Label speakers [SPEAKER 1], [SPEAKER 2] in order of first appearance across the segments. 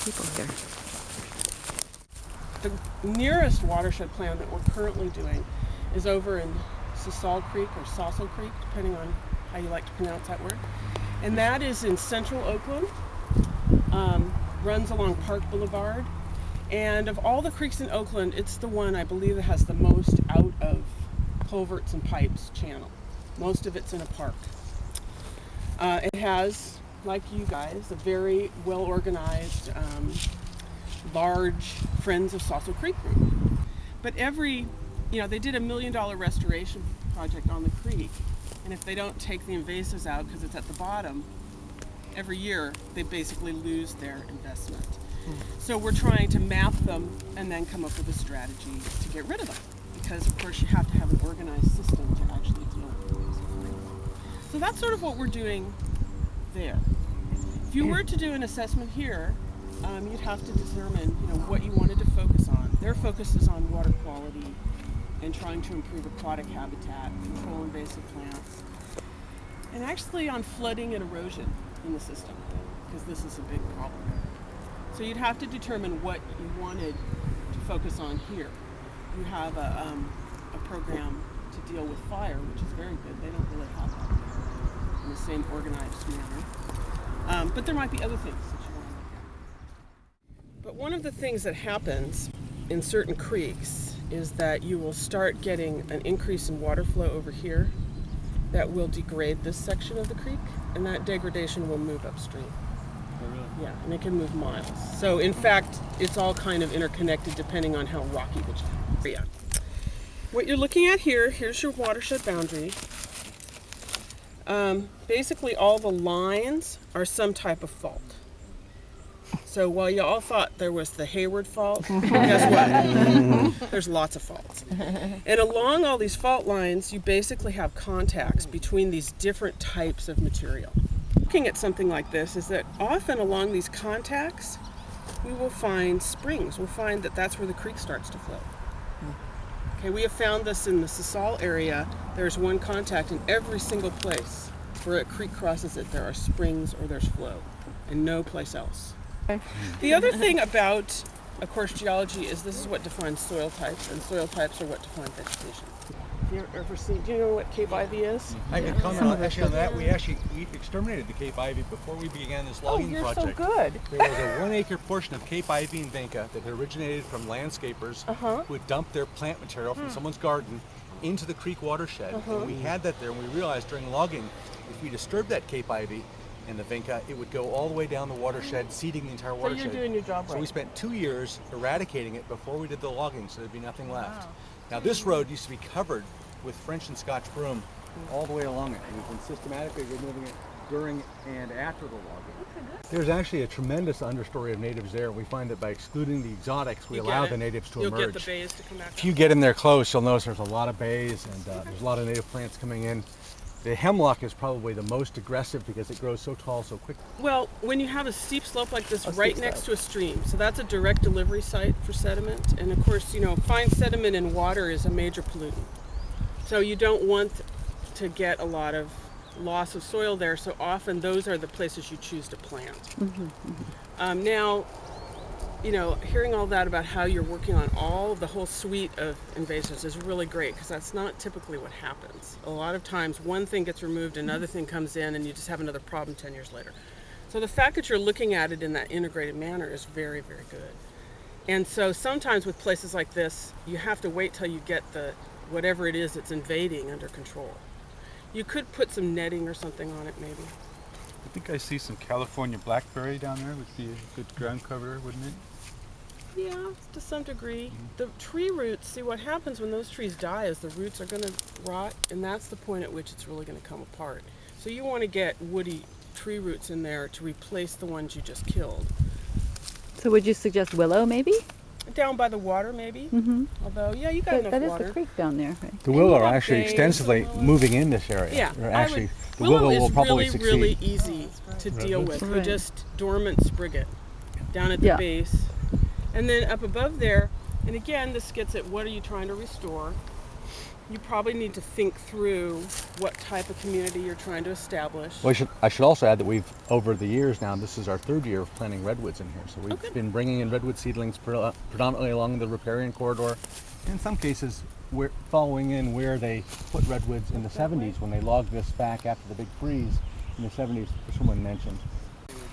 [SPEAKER 1] people here.
[SPEAKER 2] The nearest watershed plan that we're currently doing is over in Sausal Creek or Sausal Creek, depending on how you like to pronounce that word. And that is in central Oakland, runs along Park Boulevard. And of all the creeks in Oakland, it's the one I believe that has the most out of culverts and pipes channel. Most of it's in a park. It has, like you guys, a very well-organized, large Friends of Sausal Creek group. But they did $1 million restoration project on the creek, and if they don't take the invasives out because it's at the bottom, every year they basically lose their investment. So we're trying to map them and then come up with a strategy to get rid of them, because of course you have to have an organized system to actually deal with them. So that's sort of what we're doing there. If you were to do an assessment here, you'd have to determine what you wanted to focus on. Their focus is on water quality and trying to improve aquatic habitat, control invasive plants, and actually on flooding and erosion in the system, because this is a big problem. So you'd have to determine what you wanted to focus on here. You have a program to deal with fire, which is very good. They don't really have that in the same organized manner. But there might be other things that you want to look at. But one of the things that happens in certain creeks is that you will start getting an increase in water flow over here that will degrade this section of the creek, and that degradation will move upstream.
[SPEAKER 3] Oh, really?
[SPEAKER 2] Yeah, and it can move miles. So in fact, it's all kind of interconnected depending on how rocky the area. What you're looking at here's your watershed boundary. Basically all the lines are some type of fault. So while you all thought there was the Hayward fault, guess what? There's lots of faults. And along all these fault lines, you basically have contacts between these different types of material. Looking at something like this is that often along these contacts, we will find springs. We'll find that that's where the creek starts to flow. Okay, we have found this in the Sausal area. There's one contact in every single place where a creek crosses it. There are springs or there's flow, and no place else. The other thing about, of course, geology is this is what defines soil types, and soil types are what define vegetation. Do you know what Cape Ivy is?
[SPEAKER 3] I can comment on that. We exterminated the Cape Ivy before we began this logging project.
[SPEAKER 2] Oh, you're so good.
[SPEAKER 3] There was a 1 acre portion of Cape Ivy and Vinca that had originated from landscapers who had dumped their plant material from someone's garden into the creek watershed. And we had that there, and we realized during logging, if we disturbed that Cape Ivy and the Vinca, it would go all the way down the watershed, seeding the entire watershed.
[SPEAKER 2] So you're doing your job right.
[SPEAKER 3] So we spent 2 years eradicating it before we did the logging, so there'd be nothing left. Wow. Now this road used to be covered with French and Scotch broom all the way along it. We've been systematically removing it during and after the logging. There's actually a tremendous understory of natives there. We find that by excluding the exotics, we allow the natives to emerge.
[SPEAKER 2] You'll get the bays to come back.
[SPEAKER 3] If you get in there close, you'll notice there's a lot of bays, and there's a lot of native plants coming in. The hemlock is probably the most aggressive because it grows so tall so quickly.
[SPEAKER 2] Well, when you have a steep slope like this right next to a stream, so that's a direct delivery site for sediment. And of course, fine sediment in water is a major pollutant. So you don't want to get a lot of loss of soil there, so often those are the places you choose to plant. Now, hearing all that about how you're working on the whole suite of invasives is really great, because that's not typically what happens. A lot of times one thing gets removed, another thing comes in, and you just have another problem 10 years later. So the fact that you're looking at it in that integrated manner is very, very good. And so sometimes with places like this, you have to wait till you get whatever it is that's invading under control. You could put some netting or something on it maybe.
[SPEAKER 4] I think I see some California blackberry down there. Would be a good ground cover, wouldn't it?
[SPEAKER 2] Yeah, to some degree. The tree roots, see what happens when those trees die is the roots are going to rot, and that's the point at which it's really going to come apart. So you want to get woody tree roots in there to replace the ones you just killed.
[SPEAKER 1] So would you suggest willow maybe?
[SPEAKER 2] Down by the water maybe. Although, yeah, you got enough
[SPEAKER 1] that
[SPEAKER 2] water.
[SPEAKER 1] That is the creek down there, right?
[SPEAKER 3] The willow are actually extensively moving in this area.
[SPEAKER 2] Yeah,
[SPEAKER 3] The willow will probably
[SPEAKER 2] really,
[SPEAKER 3] succeed.
[SPEAKER 2] really easy to deal with. We just dormant sprig it down at the base. And then up above there, and again, this gets at what are you trying to restore? you probably need to think through what type of community you're trying to establish.
[SPEAKER 3] Well, I should also add that we've, over the years now, this is our 3rd year of planting redwoods in here. So we've
[SPEAKER 2] good.
[SPEAKER 3] been bringing in redwood seedlings predominantly along the riparian corridor. In some cases, we're following in where they put redwoods in the 70s when they logged this back after the big freeze in the 70s, as someone mentioned.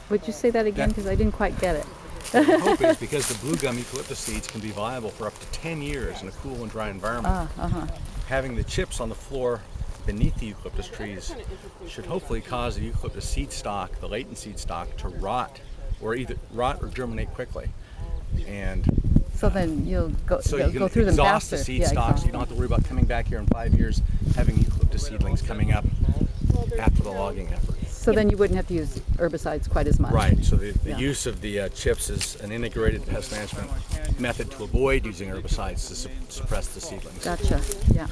[SPEAKER 1] Would you say that again? Because I didn't quite get it.
[SPEAKER 3] The hope is because the blue gum eucalyptus seeds can be viable for up to 10 years in a cool and dry environment. Having the chips on the floor beneath the eucalyptus trees should hopefully cause the eucalyptus seed stock, the latent seed stock, to rot, or either rot or germinate quickly. And
[SPEAKER 1] So then you'll go,
[SPEAKER 3] so
[SPEAKER 1] they'll
[SPEAKER 3] you
[SPEAKER 1] go
[SPEAKER 3] can
[SPEAKER 1] through them
[SPEAKER 3] exhaust
[SPEAKER 1] faster.
[SPEAKER 3] the seed
[SPEAKER 1] Yeah,
[SPEAKER 3] stock, so you don't have to worry about coming back here in 5 years having eucalyptus seedlings coming up after the logging effort.
[SPEAKER 1] So then you wouldn't have to use herbicides quite as much.
[SPEAKER 3] Right, so the
[SPEAKER 1] Yeah.
[SPEAKER 3] use of the chips is an integrated pest management method to avoid using herbicides to suppress the seedlings.
[SPEAKER 1] Gotcha. Yeah.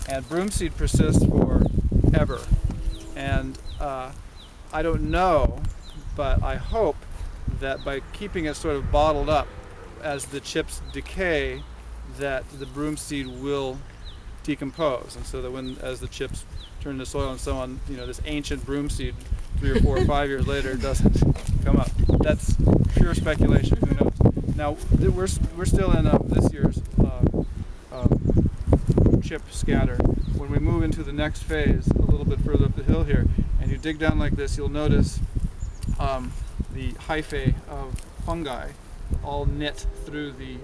[SPEAKER 5] And broom seed persists forever. And I don't know, but I hope that by keeping it sort of bottled up, as the chips decay, that the broom seed will decompose, and so that as the chips turn into soil and so on, this ancient broom seed 3 or 4 or 5 years later doesn't come up. That's pure speculation. Who knows? Now we're still in this year's chip scatter. When we move into the next phase, a little bit further up the hill here, and you dig down like this, you'll notice the hyphae of fungi all knit through the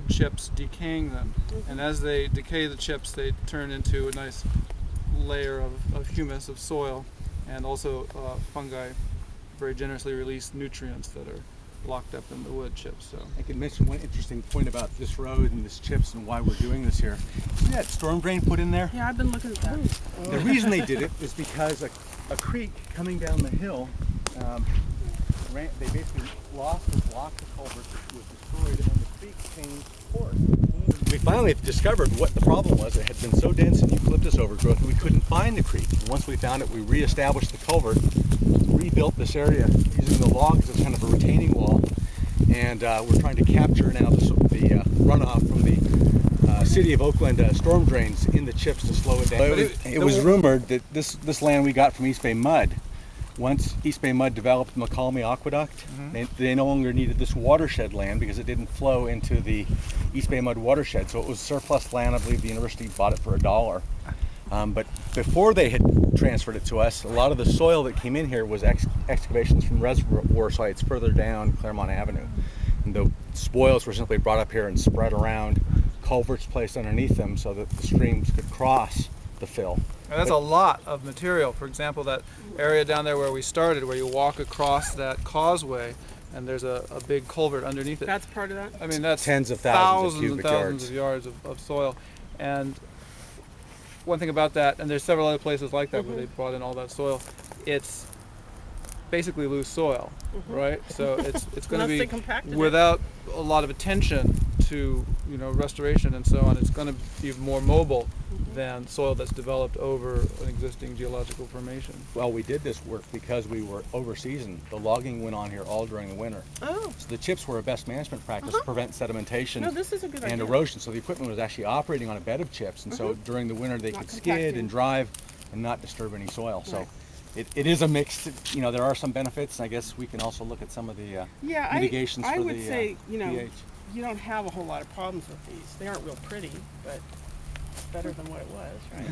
[SPEAKER 5] chips, decaying them. And as they decay the chips, they turn into a nice layer of humus, of soil, and also fungi very generously release nutrients that are locked up in the wood chips. So
[SPEAKER 3] I can mention one interesting point about this road and this chips and why we're doing this here. See that storm drain put in there?
[SPEAKER 2] Yeah, I've been looking at that.
[SPEAKER 3] The reason they did it is because a creek coming down the hill, they basically lost the block of culvert that was destroyed, and then the creek changed course. We finally discovered what the problem was. It had been so dense in eucalyptus overgrowth we couldn't find the creek. And once we found it, we reestablished the culvert, rebuilt this area using the logs as kind of a retaining wall, and we're trying to capture now the runoff from the City of Oakland storm drains in the chips to slow it down. It was rumored that this land we got from East Bay Mud, once East Bay Mud developed the McCalmy Aqueduct, they no longer needed this watershed land because it didn't flow into the East Bay Mud watershed. So it was surplus land. I believe the university bought it for $1. But before they had transferred it to us, a lot of the soil that came in here was excavations from reservoir sites further down Claremont Avenue. And the spoils were simply brought up here and spread around, culverts placed underneath them so that the streams could cross the fill.
[SPEAKER 5] and that's a lot of material. For example, that area down there where we started, where you walk across that causeway, and there's a big culvert underneath it.
[SPEAKER 2] That's part of that?
[SPEAKER 5] I mean, that's
[SPEAKER 3] Tens of thousands of
[SPEAKER 5] and
[SPEAKER 3] cubic
[SPEAKER 5] thousands of yards of soil. And one thing about that, and there's several other places like that where they brought in all that soil, it's basically loose soil, right? So it's going
[SPEAKER 2] Unless they
[SPEAKER 5] to
[SPEAKER 2] compacted
[SPEAKER 5] be
[SPEAKER 2] it.
[SPEAKER 5] without a lot of attention to restoration and so on. It's going to be more mobile than soil that's developed over an existing geological formation.
[SPEAKER 3] Well, we did this work because we were overseasoned. The logging went on here all during the winter.
[SPEAKER 2] Oh,
[SPEAKER 3] So the chips were a best management practice to prevent sedimentation
[SPEAKER 2] no, this is a good
[SPEAKER 3] and
[SPEAKER 2] idea.
[SPEAKER 3] erosion. So the equipment was actually operating on a bed of chips, and so during the winter they
[SPEAKER 2] Not
[SPEAKER 3] could skid
[SPEAKER 2] compacting.
[SPEAKER 3] and drive and not disturb any soil. So
[SPEAKER 2] Right.
[SPEAKER 3] it is a mix. There are some benefits. I guess we can also look at some of the
[SPEAKER 2] Yeah,
[SPEAKER 3] mitigations
[SPEAKER 2] I
[SPEAKER 3] for
[SPEAKER 2] would
[SPEAKER 3] the
[SPEAKER 2] say,
[SPEAKER 3] pH.
[SPEAKER 2] you don't have a whole lot of problems with these. They aren't real pretty, but better than what it was, right?